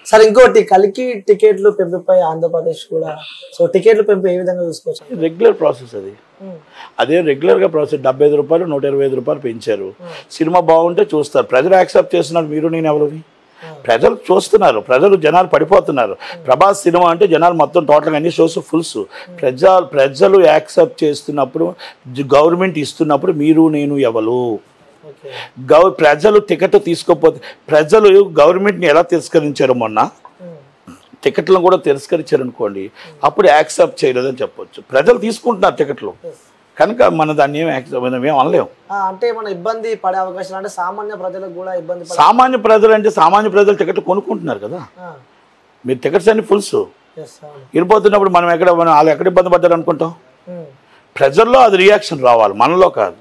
Sir ఇంకోటి కలికి టికెట్లు పెంపుపై ఆంధ్రప్రదేశ్ కూడా సో టికెట్లు పెంపు ఏ విధంగా చూసుకోవచ్చు? రెగ్యులర్ ప్రాసెస్ అది. అదే రెగ్యులర్గా ప్రాసెస్. 75 రూపాయలు 125 రూపాయలు పెంచారు. సినిమా బాగుంటే చూస్తారు. ప్రజలు యాక్సెప్ట్ చేస్తున్నారు. మీరు నేను ఎవరిని? ప్రజలు చూస్తున్నారు. ప్రజలు జనాలు పడిపోతున్నారు. ప్రభాస్ సినిమా అంటే జనాలు మొత్తం టోటల్గా అన్ని షోస్ ఫుల్స్. ప్రజలు యాక్సెప్ట్ చేస్తున్నప్పుడు, గవర్నమెంట్ ఇస్తున్నప్పుడు మీరు నేను ఎవరు? ప్రజలు టికెట్ తీసుకోకపోతే ప్రజలు గవర్నమెంట్ని ఎలా తిరస్కరించారు? మొన్న టికెట్లను కూడా తిరస్కరించారు అనుకోండి, అప్పుడు యాక్సెప్ట్ చేయలేదని చెప్పొచ్చు. ప్రజలు తీసుకుంటున్నారు టికెట్లు కనుక మన దాన్ని ఏం అనలేము. అంటే మన ఇబ్బంది పడే అవకాశాలు అంటే సామాన్య ప్రజలకు కూడా ఇబ్బంది. సామాన్య ప్రజలు టికెట్లు కొనుక్కుంటున్నారు కదా. మీరు టికెట్స్ అన్ని ఫుల్స్ వెళ్ళిపోతున్నప్పుడు మనం వాళ్ళు ఎక్కడ ఇబ్బంది పడ్డారు అనుకుంటాం? ప్రజల్లో అది రియాక్షన్ రావాలి, మనలో కాదు.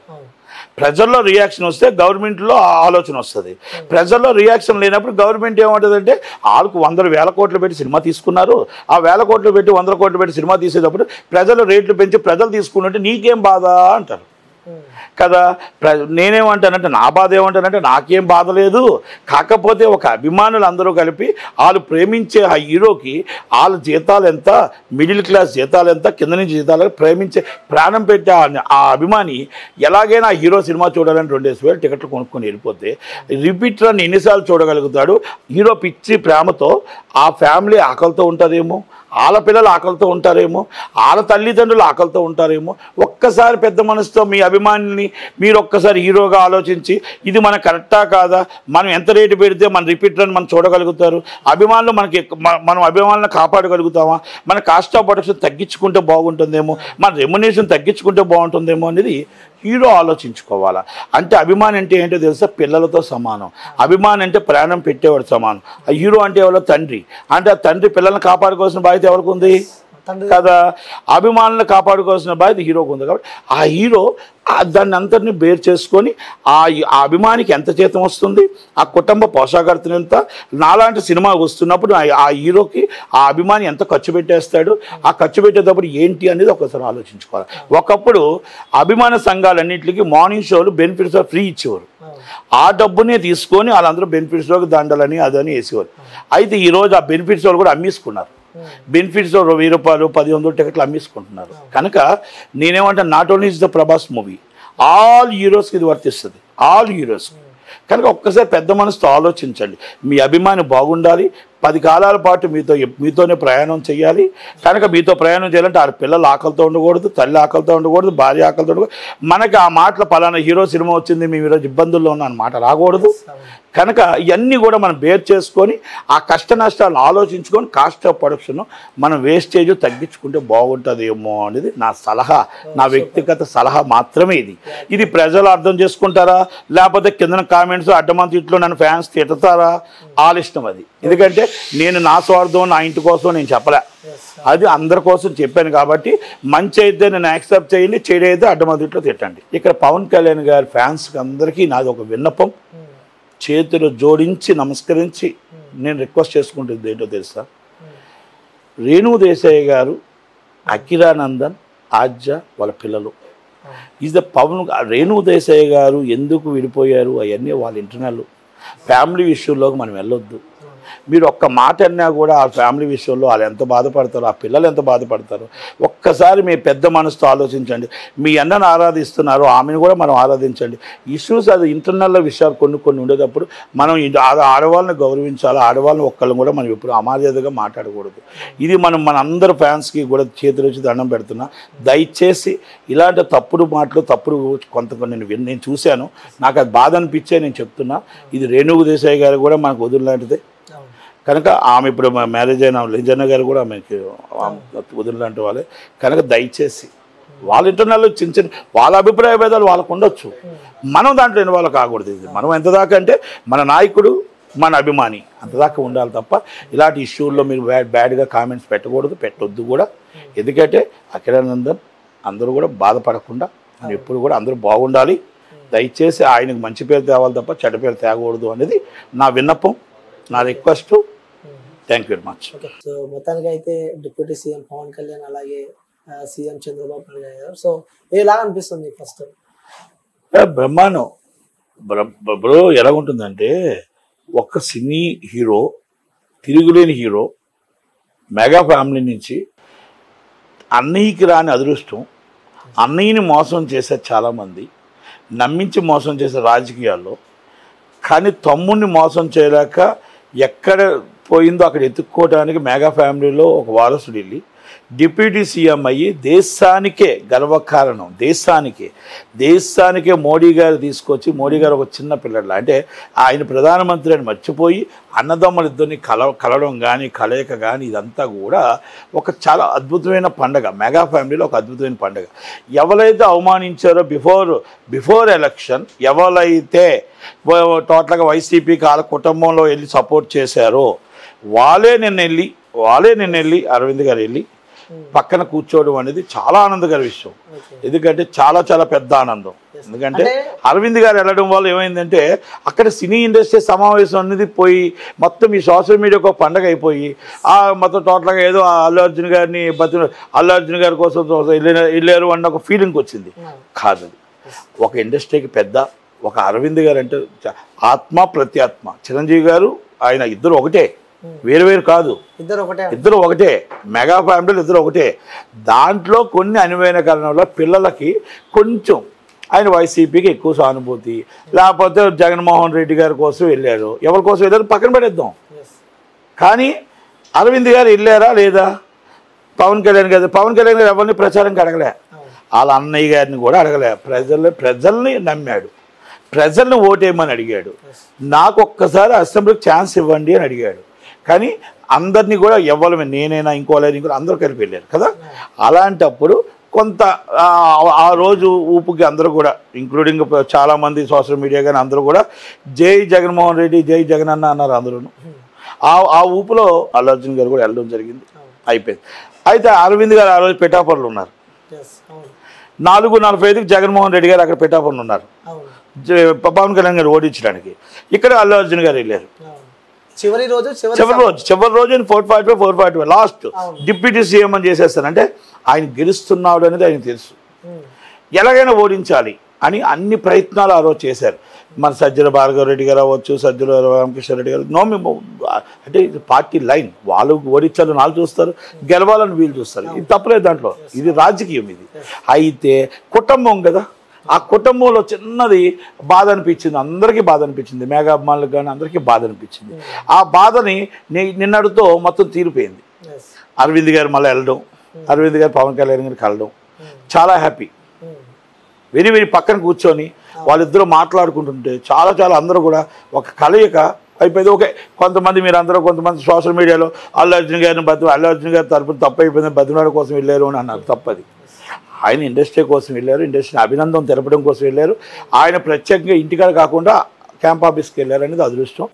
ప్రజల్లో రియాక్షన్ వస్తే గవర్నమెంట్లో ఆలోచన వస్తుంది. ప్రజల్లో రియాక్షన్ లేనప్పుడు గవర్నమెంట్ ఏమంటుందంటే వాళ్ళకు 100,000 కోట్లు పెట్టి సినిమా తీసుకున్నారు, ఆ 1,000 కోట్లు పెట్టి 100 కోట్లు పెట్టి సినిమా తీసేటప్పుడు ప్రజలు రేట్లు పెంచి ప్రజలు తీసుకున్నట్టు నీకేం బాధ అంటారు కదా. నేనేమంటానంటే నా బాధ ఏమంటానంటే నాకేం బాధ లేదు. కాకపోతే ఒక అభిమానులు అందరూ కలిపి వాళ్ళు ప్రేమించే ఆ హీరోకి వాళ్ళ జీతాలు ఎంత, మిడిల్ క్లాస్ జీతాలు ఎంత, కింద నుంచి జీతాలు ప్రేమించే ప్రాణం పెట్టే ఆ అభిమాని ఎలాగైనా ఆ హీరో సినిమా చూడాలని 2,000 టికెట్లు కొనుక్కొని వెళ్ళిపోతే రిపీట్ రన్ ఎన్నిసార్లు చూడగలుగుతాడు? హీరో పిచ్చి ప్రేమతో ఆ ఫ్యామిలీ ఆకలితో ఉంటారేమో, వాళ్ళ పిల్లలు ఆకలితో ఉంటారేమో, వాళ్ళ తల్లిదండ్రులు ఆకలితో ఉంటారేమో. ఒక్కసారి పెద్ద మనసుతో మీ అభిమానిని మీరు ఒక్కసారి హీరోగా ఆలోచించి ఇది మన కరెక్టా కాదా, మనం ఎంత రేటు పెడితే మన రిపీట్ రన్ మనం చూడగలుగుతారు, అభిమానులు మనం అభిమానులను కాపాడగలుగుతామా, మన కాస్ట్ ఆఫ్ ప్రొడక్షన్ తగ్గించుకుంటే బాగుంటుందేమో, మన రెమ్యునరేషన్ తగ్గించుకుంటే బాగుంటుందేమో అనేది హీరో ఆలోచించుకోవాలా. అంటే అభిమాని అంటే ఏంటో తెలుసా? పిల్లలతో సమానం. అభిమాని అంటే ప్రాణం పెట్టేవాడు సమానం. ఆ హీరో అంటే ఎవరో తండ్రి. అంటే ఆ తండ్రి పిల్లల్ని కాపాడుకోవాల్సిన బాధ్యత ఎవరికి ఉంది కదా. అభిమానులను కాపాడుకోవాల్సిన బాధ్యత హీరోకు ఉంది. కాబట్టి ఆ హీరో దాన్ని అంతటిని బేర్ చేసుకొని ఆ అభిమానికి ఎంత జీతం వస్తుంది, ఆ కుటుంబ పోషాకర్తను ఎంత, నాలాంటి సినిమా వస్తున్నప్పుడు ఆ హీరోకి ఆ అభిమాని ఎంత ఖర్చు పెట్టేస్తాడు, ఆ ఖర్చు పెట్టేటప్పుడు ఏంటి అనేది ఒకసారి ఆలోచించుకోవాలి. ఒకప్పుడు అభిమాన సంఘాలన్నింటికి మార్నింగ్ షోలు బెనిఫిట్స్ ఫ్రీ ఇచ్చేవారు. ఆ డబ్బునే తీసుకొని వాళ్ళందరూ బెనిఫిట్స్లోకి దండలని అదని వేసేవారు. అయితే ఈరోజు ఆ బెనిఫిట్స్ వాళ్ళు కూడా అమ్మేసుకున్నారు. బెనిఫిట్స్ 1,000 రూపాయలు 1,100 టికెట్లు అమ్మేసుకుంటున్నారు. కనుక నేనేమంటే not only is the Prabhas movie, all హీరోస్కి ఇది వర్తిస్తుంది, ఆల్ హీరోస్కి. కనుక ఒక్కసారి పెద్ద మనసుతో ఆలోచించండి. మీ అభిమాని బాగుండాలి, 10 కాలాల పాటు మీతోనే ప్రయాణం చేయాలి. కనుక మీతో ప్రయాణం చేయాలంటే ఆ పిల్లలు ఆకలితో ఉండకూడదు, తల్లి ఆకలితో ఉండకూడదు, భార్య ఆకలితో ఉండకూడదు. మనకి ఆ మాటలు పలానా హీరో సినిమా వచ్చింది మేము ఈరోజు ఇబ్బందుల్లో ఉన్న మాట రాకూడదు. కనుక ఇవన్నీ కూడా మనం బేర్ చేసుకొని ఆ కష్ట నష్టాలను ఆలోచించుకొని కాస్ట్ ఆఫ్ ప్రొడక్షన్ మనం వేస్టేజ్ తగ్గించుకుంటే బాగుంటుందేమో అనేది నా సలహా, నా వ్యక్తిగత సలహా మాత్రమే ఇది. ఇది ప్రజలు అర్థం చేసుకుంటారా, లేకపోతే కింద కామెంట్స్ అడ్డమంతి ఇట్లో నన్ను ఫ్యాన్స్ తిడతారా, వాళ్ళ ఇష్టం అది. ఎందుకంటే నేను నా స్వార్థం నా ఇంటి కోసం నేను చెప్పలే, అది అందరి కోసం చెప్పాను. కాబట్టి మంచి అయితే నేను యాక్సెప్ట్ చేయండి, చెడు అయితే అడ్డమంతిట్లో తిట్టండి. ఇక్కడ పవన్ కళ్యాణ్ గారి ఫ్యాన్స్కి అందరికీ నాది ఒక విన్నపం, చేతులు జోడించి నమస్కరించి నేను రిక్వెస్ట్ చేసుకుంటుంది ఏంటో తెలుసా? రేణు దేశాయ్ గారు, అఖిరానందన్, ఆద్య వాళ్ళ పిల్లలు ఈజ్ ద పవన్. రేణు దేశాయ్ గారు ఎందుకు విడిపోయారు అవన్నీ వాళ్ళ ఇంటర్నల్ ఫ్యామిలీ విషయంలోకి మనం వెళ్ళొద్దు. మీరు ఒక్క మాట అన్నా కూడా ఆ ఫ్యామిలీ విషయంలో వాళ్ళు ఎంత బాధపడతారో, ఆ పిల్లలు ఎంత బాధపడతారో ఒక్కసారి మీ పెద్ద మనసుతో ఆలోచించండి. మీ అన్నను ఆరాధిస్తున్నారు, ఆమెను కూడా మనం ఆరాధించండి. ఇష్యూస్ అది ఇంటర్నల్ విషయాలు కొన్ని ఉండేటప్పుడు మనం ఆడవాళ్ళని గౌరవించాలి. ఆడవాళ్ళని ఒక్కళ్ళని కూడా మనం ఎప్పుడు అమర్యాదగా మాట్లాడకూడదు. ఇది మన అందరు ఫ్యాన్స్కి కూడా చేతులు వచ్చి దండం పెడుతున్నా. దయచేసి ఇలాంటి తప్పుడు మాటలు నేను చూశాను, నాకు అది బాధ అనిపించే నేను చెప్తున్నా. ఇది రేణుగు దేశాయ్ గారు కూడా మనకు వదిలిలాంటిదే. కనుక ఆమె ఇప్పుడు మ్యారేజ్ అయిన లింజన్న గారు కూడా ఆమెకి వదిలిలాంటి వాళ్ళే. కనుక దయచేసి వాళ్ళ ఇంటర్నల్ చిన్న వాళ్ళ అభిప్రాయ భేదాలు వాళ్ళకు ఉండొచ్చు, మనం దాంట్లో ఇన్వాల్వ్ కాకూడదు. ఇది మనం ఎంత దాకా అంటే మన నాయకుడు మన అభిమాని అంతదాకా ఉండాలి తప్ప ఇలాంటి ఇష్యూల్లో మీరు బ్యాడ్గా కామెంట్స్ పెట్టొద్దు కూడా. ఎందుకంటే అఖిలానందన్ అందరూ కూడా బాధపడకుండా ఎప్పుడు కూడా అందరూ బాగుండాలి. దయచేసి ఆయనకు మంచి పేరు తేవాలి తప్ప చెడ్డ పేరు తేకూడదు అనేది నా విన్నపం, నా request. Thank you very much. So మొత్తానికి అయితే డిప్యూటీ సీఎం పవన్ కళ్యాణ్ అలాగే సీఎం చంద్రబాబు నాయుడు గారు, సో ఏలాగా అనిపిస్తుంది ఫస్ట్? బ్రహ్మాండం బ్రో. ఎలాగుంటుందంటే ఒక సినీ హీరో తిరుగులేని హీరో, మెగా ఫ్యామిలీ నుంచి అన్నయ్యకి రాని అదృష్టం, అన్నయ్యని మోసం చేశారు చాలామంది, నమ్మించి మోసం చేసే రాజకీయాల్లో. కానీ తమ్ముడిని మోసం చేయలేక ఎక్కడ పోయిందో అక్కడ ఎత్తుక్కోవడానికి మెగా ఫ్యామిలీలో ఒక వారసుడు వెళ్ళి డిప్యూటీ సీఎం అయ్యి దేశానికే గర్వకారణం, దేశానికే మోడీ గారు తీసుకొచ్చి, మోడీ గారు ఒక చిన్న పిల్లల అంటే ఆయన ప్రధానమంత్రి అని మర్చిపోయి అన్నదమ్ములిద్దరిని కలవడం కానీ కలయిక కానీ ఇదంతా కూడా ఒక చాలా అద్భుతమైన పండగ. మెగా ఫ్యామిలీలో ఒక అద్భుతమైన పండగ. ఎవరైతే అవమానించారో బిఫోర్ ఎలక్షన్, ఎవరైతే టోటల్గా వైసీపీకి వాళ్ళ కుటుంబంలో వెళ్ళి సపోర్ట్ చేశారో వాళ్ళే నిన్న వెళ్ళి అరవింద్ గారు వెళ్ళి పక్కన కూర్చోవడం అనేది చాలా ఆనందకర విషయం. ఎందుకంటే చాలా చాలా పెద్ద ఆనందం. ఎందుకంటే అరవింద్ గారు వెళ్ళడం వల్ల ఏమైందంటే అక్కడ సినీ ఇండస్ట్రీ సమావేశం అనేది పోయి మొత్తం ఈ సోషల్ మీడియా ఒక పండగ అయిపోయి మొత్తం టోటల్గా ఏదో అల్లు అర్జున్ గారి కోసం వెళ్ళారు అన్న ఒక ఫీలింగ్ వచ్చింది. కాదు, ఒక ఇండస్ట్రీకి పెద్ద ఒక అరవింద్ గారు అంటే ఆత్మ ప్రత్యాత్మ. చిరంజీవి గారు ఆయన ఇద్దరు ఒకటే, వేరు కాదు, ఇద్దరు ఒకటే. మెగా ఫ్యామిలీలు ఇద్దరు ఒకటే. దాంట్లో కొన్ని అనువైన కారణంలో పిల్లలకి కొంచెం ఆయన వైసీపీకి ఎక్కువ సానుభూతి, లేకపోతే జగన్మోహన్ రెడ్డి గారి కోసం వెళ్ళారు. ఎవరి కోసం వెళ్ళారు పక్కన పడేద్దాం. కానీ అరవింద్ గారు వెళ్ళారా లేదా? పవన్ కళ్యాణ్ గారు ఎవరిని ప్రచారంకి అడగలే, వాళ్ళ అన్నయ్య గారిని కూడా అడగలే. ప్రజల్ని నమ్మాడు, ప్రజల్ని ఓటేయమని అడిగాడు. నాకు ఒక్కసారి అసెంబ్లీకి ఛాన్స్ ఇవ్వండి అని అడిగాడు. కానీ అందరినీ కూడా ఎవరు నేనైనా ఇంకో అందరూ కలిపి వెళ్ళారు కదా. అలాంటప్పుడు కొంత ఆ రోజు ఊపుకి అందరూ కూడా ఇంక్లూడింగ్ చాలామంది సోషల్ మీడియా కానీ అందరూ కూడా జై జగన్మోహన్ రెడ్డి, జై జగన్ అన్న అన్నారు అందరూ. ఆ ఊపులో అల్లు అర్జున్ గారు కూడా వెళ్ళడం జరిగింది, అయిపోయింది. అయితే అరవింద్ గారు ఆ రోజు పిఠాపురంలో ఉన్నారు. 4:45కి జగన్మోహన్ రెడ్డి గారు అక్కడ పిఠాపురంలో ఉన్నారు పవన్ కళ్యాణ్ గారు ఓడించడానికి. ఇక్కడ అల్లు అర్జున్ గారు వెళ్ళారు. చివరి రోజు 4:45 లాస్ట్ డిప్యూటీ సీఎం అని చేసేస్తానంటే ఆయన గెలుస్తున్నాడు అనేది ఆయన తెలుసు. ఎలాగైనా ఓడించాలి అని అన్ని ప్రయత్నాలు ఆ రోజు చేశారు. మన సజ్జల భార్గవ రెడ్డి గారు అవ్వచ్చు, సజ్జల రామకృష్ణ రెడ్డి గారు అంటే పార్టీ లైన్, వాళ్ళు ఓడించాలని వాళ్ళు చూస్తారు, గెలవాలని వీళ్ళు చూస్తారు. ఇది తప్పలేదు దాంట్లో, ఇది రాజకీయం. ఇది అయితే కుటుంబం కదా, ఆ కుటుంబంలో చిన్నది బాధ అనిపించింది, అందరికీ బాధ అనిపించింది, మెగా అభిమానులకు కానీ అందరికీ బాధ అనిపించింది. ఆ బాధని నిన్నటితో మొత్తం తీరిపోయింది. అరవింద్ గారు మళ్ళీ వెళ్ళడం, అరవింద్ గారు పవన్ కళ్యాణ్ గారికి వెళ్ళడం చాలా హ్యాపీ. వెరీ పక్కన కూర్చొని వాళ్ళిద్దరూ మాట్లాడుకుంటుంటే చాలా అందరూ కూడా ఒక కలయిక అయిపోయింది. ఓకే, కొంతమంది సోషల్ మీడియాలో అల్లు అర్జున్ గారి తరపున తప్పు అయిపోయింది, బతిమలాడ కోసం వెళ్ళారు అని అన్నారు. తప్పది. ఆయన ఇండస్ట్రీ కోసం వెళ్ళారు, ఇండస్ట్రీ అభినందన తెలపడం కోసం వెళ్ళారు. ఆయన ప్రత్యేకంగా ఇంటికాడ కాకుండా క్యాంప్ ఆఫీస్కి వెళ్ళారు అనేది అదృష్టం.